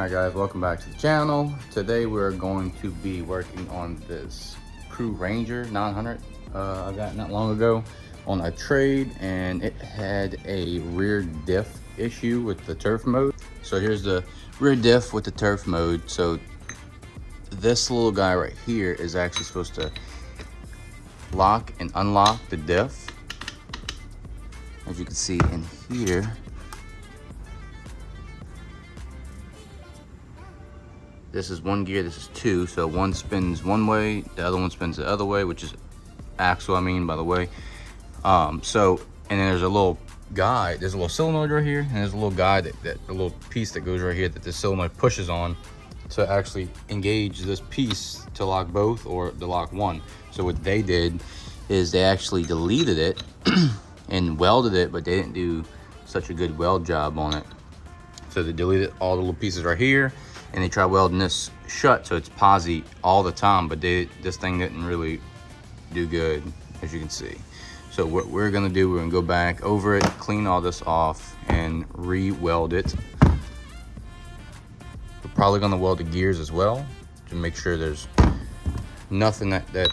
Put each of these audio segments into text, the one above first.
Alright guys, welcome back to the channel. Today we're going to be working on this Polaris Ranger 900 I got not long ago on a trade, and it had a rear diff issue with the turf mode. So here's the rear diff with the turf mode. So this little guy right here is actually supposed to lock and unlock the diff. As you can see in here, this is one gear, this is two, so one spins one way, the other one spins the other way, which is axle, I mean, by the way. And then there's a little guide, there's a little solenoid right here, and there's a little guide, that a little piece that goes right here that the solenoid pushes on to actually engage this piece to lock both or to lock one. So what they did is they actually deleted it and welded it, but they didn't do such a good weld job on it. So they deleted all the little pieces right here, and they tried welding this shut so it's posi all the time, but this thing didn't really do good, as you can see. So what we're gonna do, we're gonna go back over it, clean all this off, and re-weld it. We're probably gonna weld the gears as well to make sure there's nothing that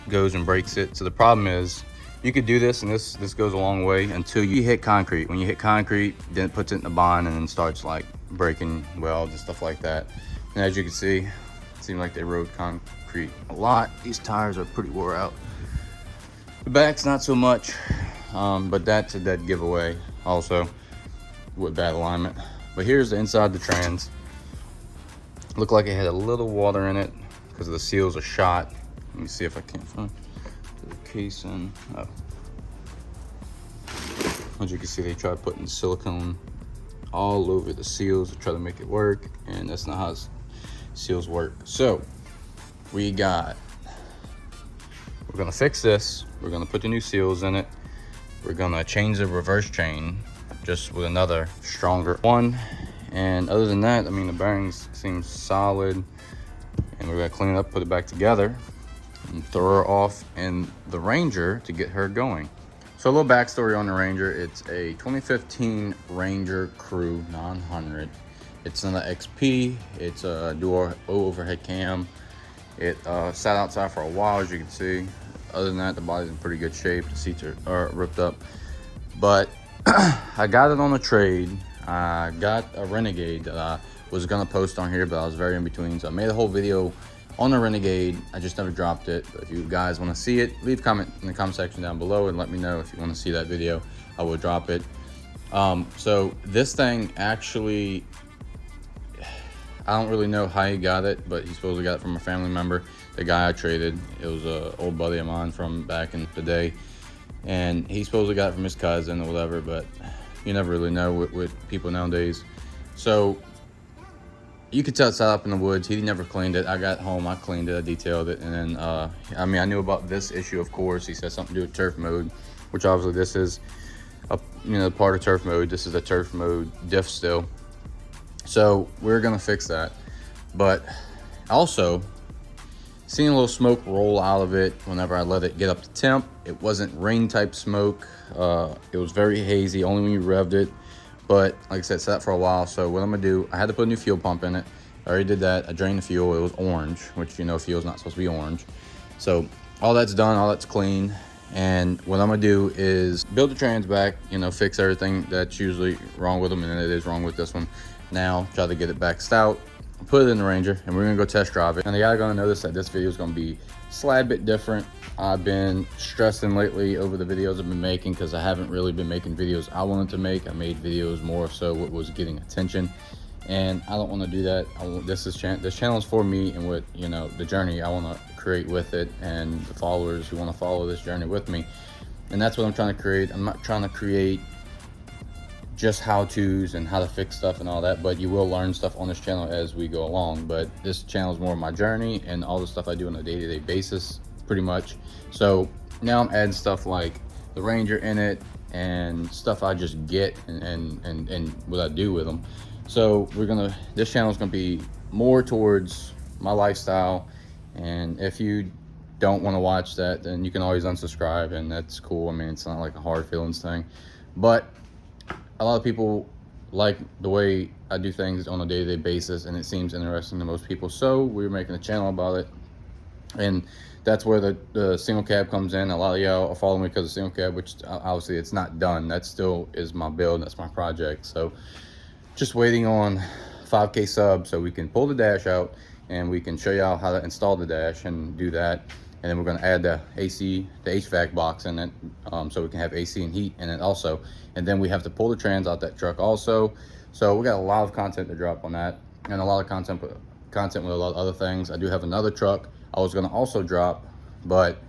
goes and breaks it. So the problem is, you could do this, and this goes a long way until you hit concrete. When you hit concrete, then it puts it in a bind and then starts like breaking welds and stuff like that. And as you can see, it seems like they rode concrete a lot. These tires are pretty wore out. The back's not so much, but that's a dead giveaway also with bad alignment. But here's the inside of the trans. Looked like it had a little water in it because the seals are shot. Let me see if I can't find the casing. Oh. As you can see, they tried putting silicone all over the seals to try to make it work, and that's not how seals work. So we're gonna fix this. We're gonna put the new seals in it. We're gonna change the reverse chain just with another stronger one, and other than that, I mean, the bearings seem solid, and we're gonna clean it up, put it back together, and throw her off in the Ranger to get her going. So a little backstory on the Ranger. It's a 2015 Ranger Crew 900. It's an XP. It's a dual overhead cam. It sat outside for a while, as you can see. Other than that, the body's in pretty good shape. The seats are ripped up. But I got it on a trade. I got a Renegade that I was gonna post on here, but I was very in between. So I made a whole video on the Renegade. I just never dropped it. But if you guys want to see it, leave a comment in the comment section down below and let me know if you want to see that video. I will drop it. So this thing actually, I don't really know how he got it, but he supposedly got it from a family member. The guy I traded, it was an old buddy of mine from back in the day, and he supposedly got it from his cousin or whatever, but you never really know with people nowadays. So you could tell it's set up in the woods. He never cleaned it. I got home, I cleaned it, I detailed it, and then I mean, I knew about this issue, of course. He said something to do with turf mode, which obviously this is part of turf mode. This is a turf mode diff still. So we're gonna fix that. But also, seeing a little smoke roll out of it whenever I let it get up to temp. It wasn't rain type smoke. It was very hazy, only when you revved it. But like I said, it sat for a while. So what I'm gonna do, I had to put a new fuel pump in it. I already did that. I drained the fuel. It was orange, which, you know, fuel's not supposed to be orange. So all that's done, all that's clean. And what I'm gonna do is build the trans back, you know, fix everything that's usually wrong with them, and it is wrong with this one. Now try to get it back stout, put it in the Ranger, and we're gonna go test drive it. And you guys are gonna notice that this video is gonna be a slight bit different. I've been stressing lately over the videos I've been making because I haven't really been making videos I wanted to make. I made videos more so what was getting attention, and I don't want to do that. This channel is for me and what, you know, the journey I want to create with it, and the followers who want to follow this journey with me. And that's what I'm trying to create. I'm not trying to create just how-tos and how to fix stuff and all that, but you will learn stuff on this channel as we go along. But this channel is more of my journey and all the stuff I do on a day-to-day basis, pretty much. So now I'm adding stuff like the Ranger in it and stuff I just get and what I do with them. So this channel is gonna be more towards my lifestyle, and if you don't want to watch that, then you can always unsubscribe, and that's cool. I mean, it's not like a hard feelings thing, but a lot of people like the way I do things on a day-to-day basis, and it seems interesting to most people, so we're making a channel about it. And that's where the single cab comes in. A lot of y'all are following me because of single cab, which obviously it's not done. That still is my build, that's my project. So just waiting on 5K subs so we can pull the dash out and we can show y'all how to install the dash and do that. And then we're going to add the AC, the HVAC box in it, so we can have AC and heat in it also. And then we have to pull the trans out that truck also. So we got a lot of content to drop on that, and a lot of content with a lot of other things. I do have another truck I was going to also drop, but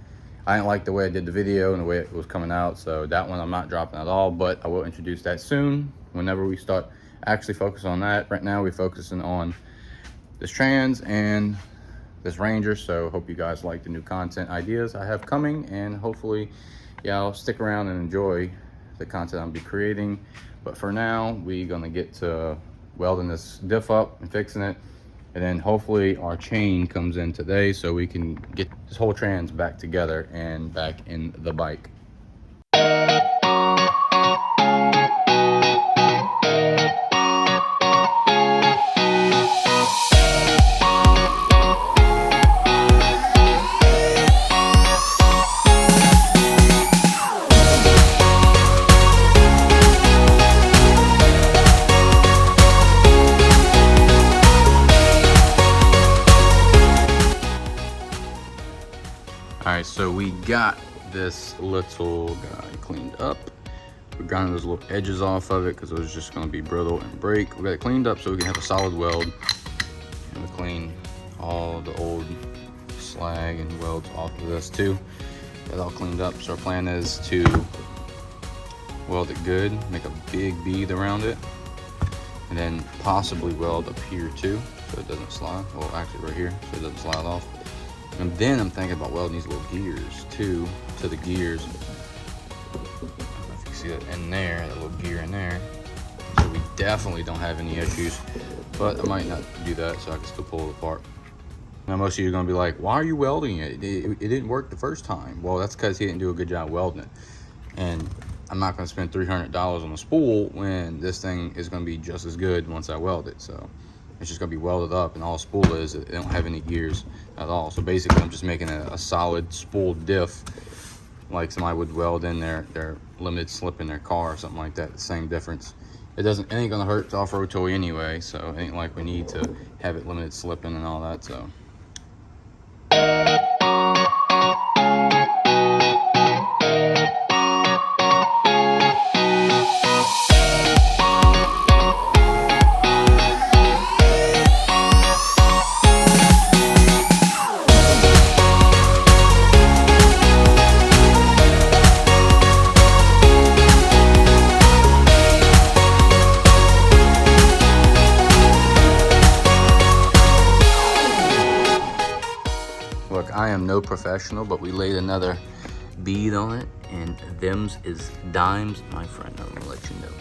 I didn't like the way I did the video and the way it was coming out, so that one I'm not dropping at all. But I will introduce that soon whenever we start actually focus on that. Right now we're focusing on this trans and this Ranger, so hope you guys like the new content ideas I have coming, and hopefully y'all stick around and enjoy the content I'll be creating. But for now, we're gonna get to welding this diff up and fixing it, and then hopefully our chain comes in today so we can get this whole trans back together and back in the bike. Alright, so we got this little guy cleaned up. We grinded those little edges off of it because it was just going to be brittle and break. We got it cleaned up so we can have a solid weld. And we clean all the old slag and welds off of this too. Got it all cleaned up. So our plan is to weld it good, make a big bead around it, and then possibly weld up here too so it doesn't slide. Well, actually right here so it doesn't slide off. And then I'm thinking about welding these little gears too to the gears. I don't know if you can see that in there, that little gear in there. So we definitely don't have any issues, but I might not do that so I can still pull it apart. Now most of you are gonna be like, why are you welding it? It didn't work the first time. Well, that's because he didn't do a good job welding it. And I'm not gonna spend $300 on a spool when this thing is gonna be just as good once I weld it. So it's just gonna be welded up, and all a spool is, they don't have any gears at all. So basically I'm just making a solid spool diff like somebody would weld in their limited slip in their car or something like that. The same difference. It ain't gonna hurt the off-road toy anyway, so it ain't like we need to have it limited slipping and all that. So look, I am no professional, but we laid another bead on it, and them's is dimes, my friend. I'm gonna let you know.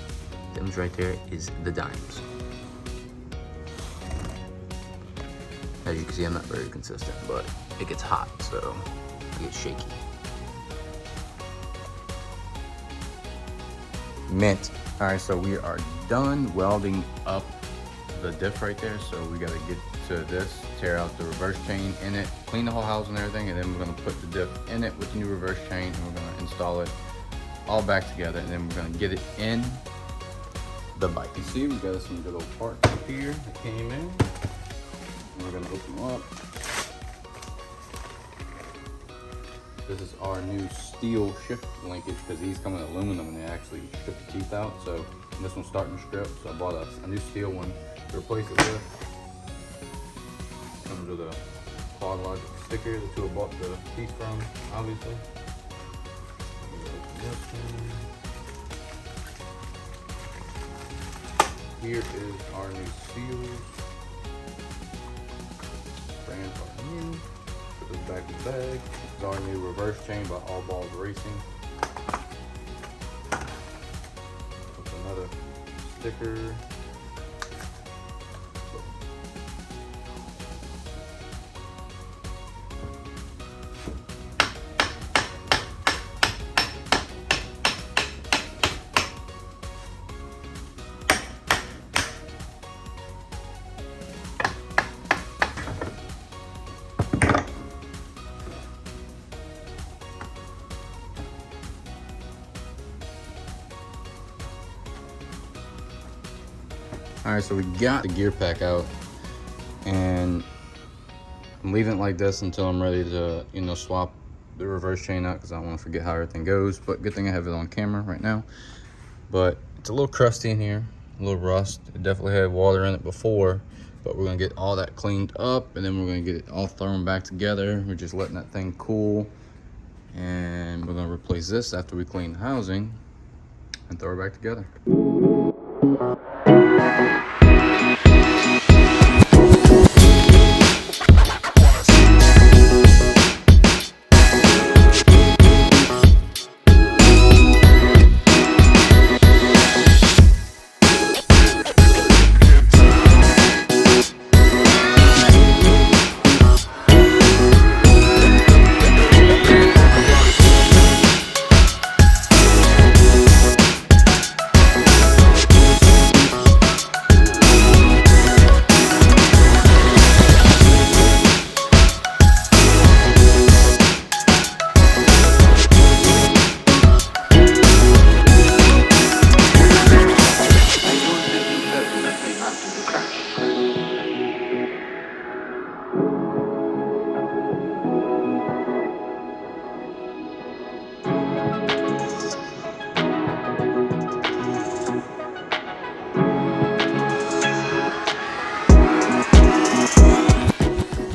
Them's right there is the dimes. As you can see, I'm not very consistent, but it gets hot, so it gets shaky. Mint. All right, so we are done welding up the diff right there. So we gotta get to this, tear out the reverse chain in it, clean the whole house and everything, and then we're gonna put the diff in it with the new reverse chain, and we're gonna install it all back together, and then we're gonna get it in the bike. You see, we got some good old parts up here that came in. And we're gonna open them up. This is our new steel shift linkage because these come in aluminum and they actually strip the teeth out. So this one's starting to strip, so I bought a new steel one to replace it with. Comes with a Quad Logic sticker that you bought the piece from, obviously. Here is our new seals. Brand are new. Put this back in the bag. This is our new reverse chain by All Balls Racing. Put another sticker. All right, so we got the gear pack out, and I'm leaving it like this until I'm ready to, you know, swap the reverse chain out because I don't want to forget how everything goes. But good thing I have it on camera right now. But it's a little crusty in here, a little rust. It definitely had water in it before, but we're gonna get all that cleaned up, and then we're gonna get it all thrown back together. We're just letting that thing cool, and we're gonna replace this after we clean the housing and throw it back together.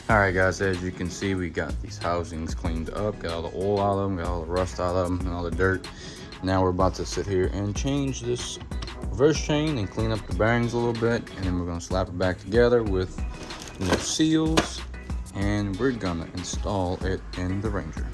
Alright guys, as you can see, we got these housings cleaned up, got all the oil out of them, got all the rust out of them, and all the dirt. Now we're about to sit here and change this reverse chain and clean up the bearings a little bit, and then we're going to slap it back together with new seals, and we're going to install it in the Ranger.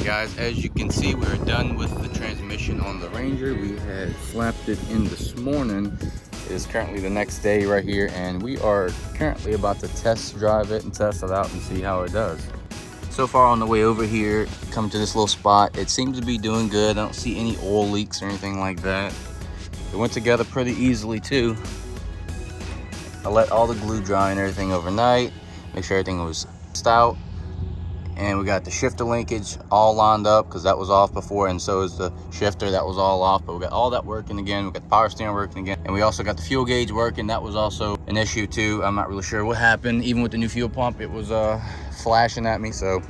Guys, as you can see, we're done with the transmission on the Ranger. We had slapped it in this morning. It is currently the next day right here, and we are currently about to test drive it and test it out and see how it does. So far on the way over here, come to this little spot, it seems to be doing good. I don't see any oil leaks or anything like that. It went together pretty easily too. I let all the glue dry and everything overnight, make sure everything was stout. And we got the shifter linkage all lined up because that was off before, and so is the shifter, that was all off. But we got all that working again. We got the power steering working again, and we also got the fuel gauge working. That was also an issue too. I'm not really sure what happened. Even with the new fuel pump, it was flashing at me. So,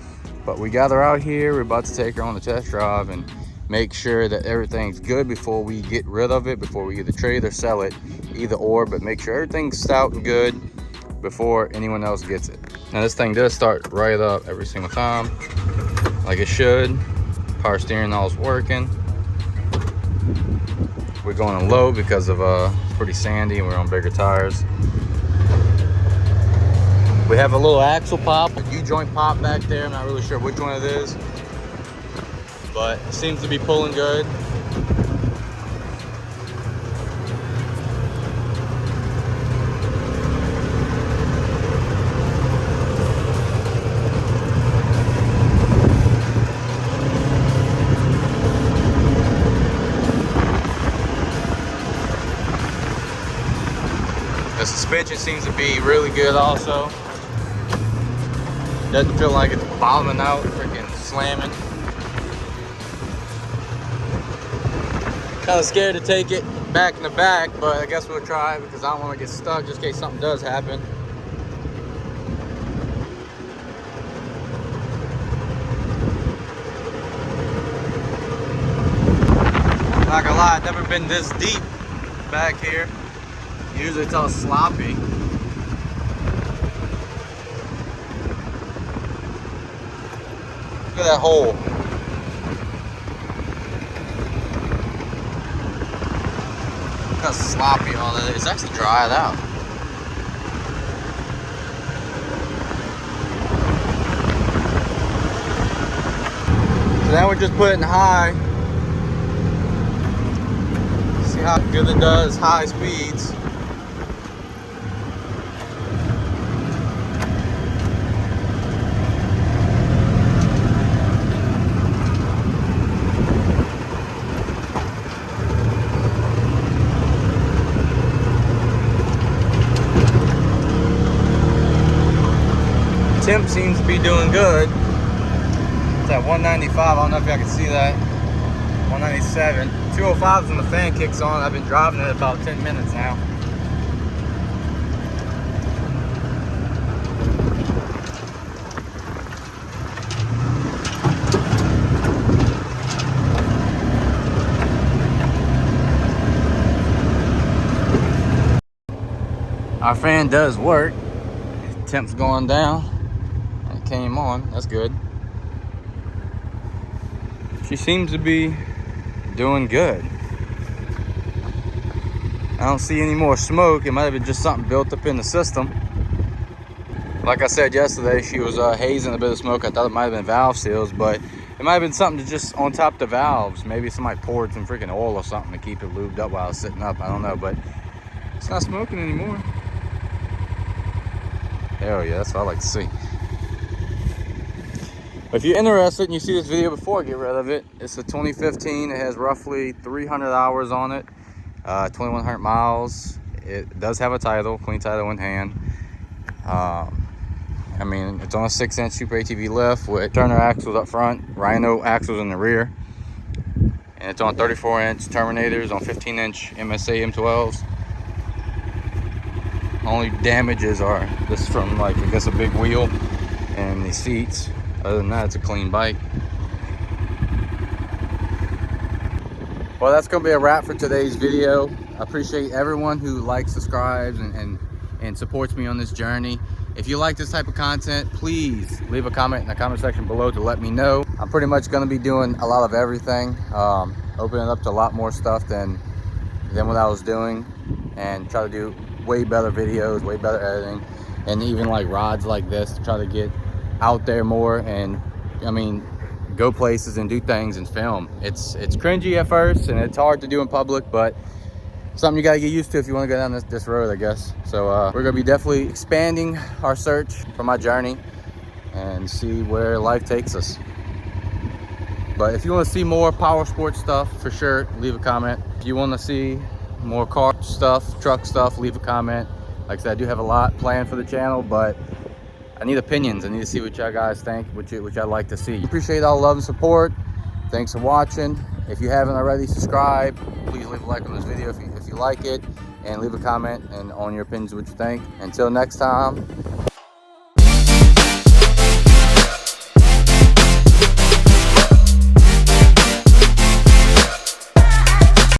but we got her out here. We're about to take her on the test drive and make sure that everything's good before we get rid of it, before we either trade or sell it, either or. But make sure everything's stout and good before anyone else gets it. Now this thing does start right up every single time, like it should. Power steering all's working. We're going on low because of it's pretty sandy and we're on bigger tires. We have a little axle pop, a U-joint pop back there. I'm not really sure which one it is, but it seems to be pulling good. The suspension seems to be really good also. Doesn't feel like it's bottoming out, freaking slamming. Kind of scared to take it back in the back, but I guess we'll try because I don't want to get stuck just in case something does happen. Not gonna lie, I've never been this deep back here. Usually it's all sloppy. Look at that hole. Look how sloppy all that is. It's actually dried out. So now we're just putting high. See how good it does, high speeds. Temp seems to be doing good. It's at 195. I don't know if y'all can see that. 197. 205 is when the fan kicks on. I've been driving it about 10 minutes now. Our fan does work. Temp's going down. It came on. That's good. She seems to be doing good. I don't see any more smoke. It might have been just something built up in the system. Like I said yesterday, she was hazing a bit of smoke. I thought it might have been valve seals, but it might have been something to just on top of the valves. Maybe somebody poured some freaking oil or something to keep it lubed up while I was sitting up. I don't know, but it's not smoking anymore. Hell yeah, that's what I like to see. If you're interested and you see this video before I get rid of it, it's a 2015. It has roughly 300 hours on it, 2,100 miles. It does have a title, clean title in hand. I mean, it's on a 6-inch Super ATV lift with Turner axles up front, Rhino axles in the rear. And it's on 34-inch Terminators on 15-inch MSA M12s. Only damages are this from, like, I guess a big wheel and the seats. Other than that, it's a clean bike. Well, that's gonna be a wrap for today's video. I appreciate everyone who likes, subscribes, and supports me on this journey. If you like this type of content, please leave a comment in the comment section below to let me know. I'm pretty much gonna be doing a lot of everything, opening up to a lot more stuff than what I was doing, and try to do way better videos, way better editing, and even like rods like this to try to get out there more and, I mean, go places and do things and film. It's cringy at first and it's hard to do in public, but something you gotta get used to if you want to go down this road, I guess. So we're gonna be definitely expanding our search for my journey and see where life takes us. But if you want to see more power sports stuff, for sure, leave a comment. If you want to see more car stuff, truck stuff, leave a comment. Like I said, I do have a lot planned for the channel, but I need opinions. I need to see what y'all guys think, which I'd like to see. Appreciate all the love and support. Thanks for watching. If you haven't already, subscribe. Please leave a like on this video if you like it, and leave a comment and on your opinions what you think. Until next time.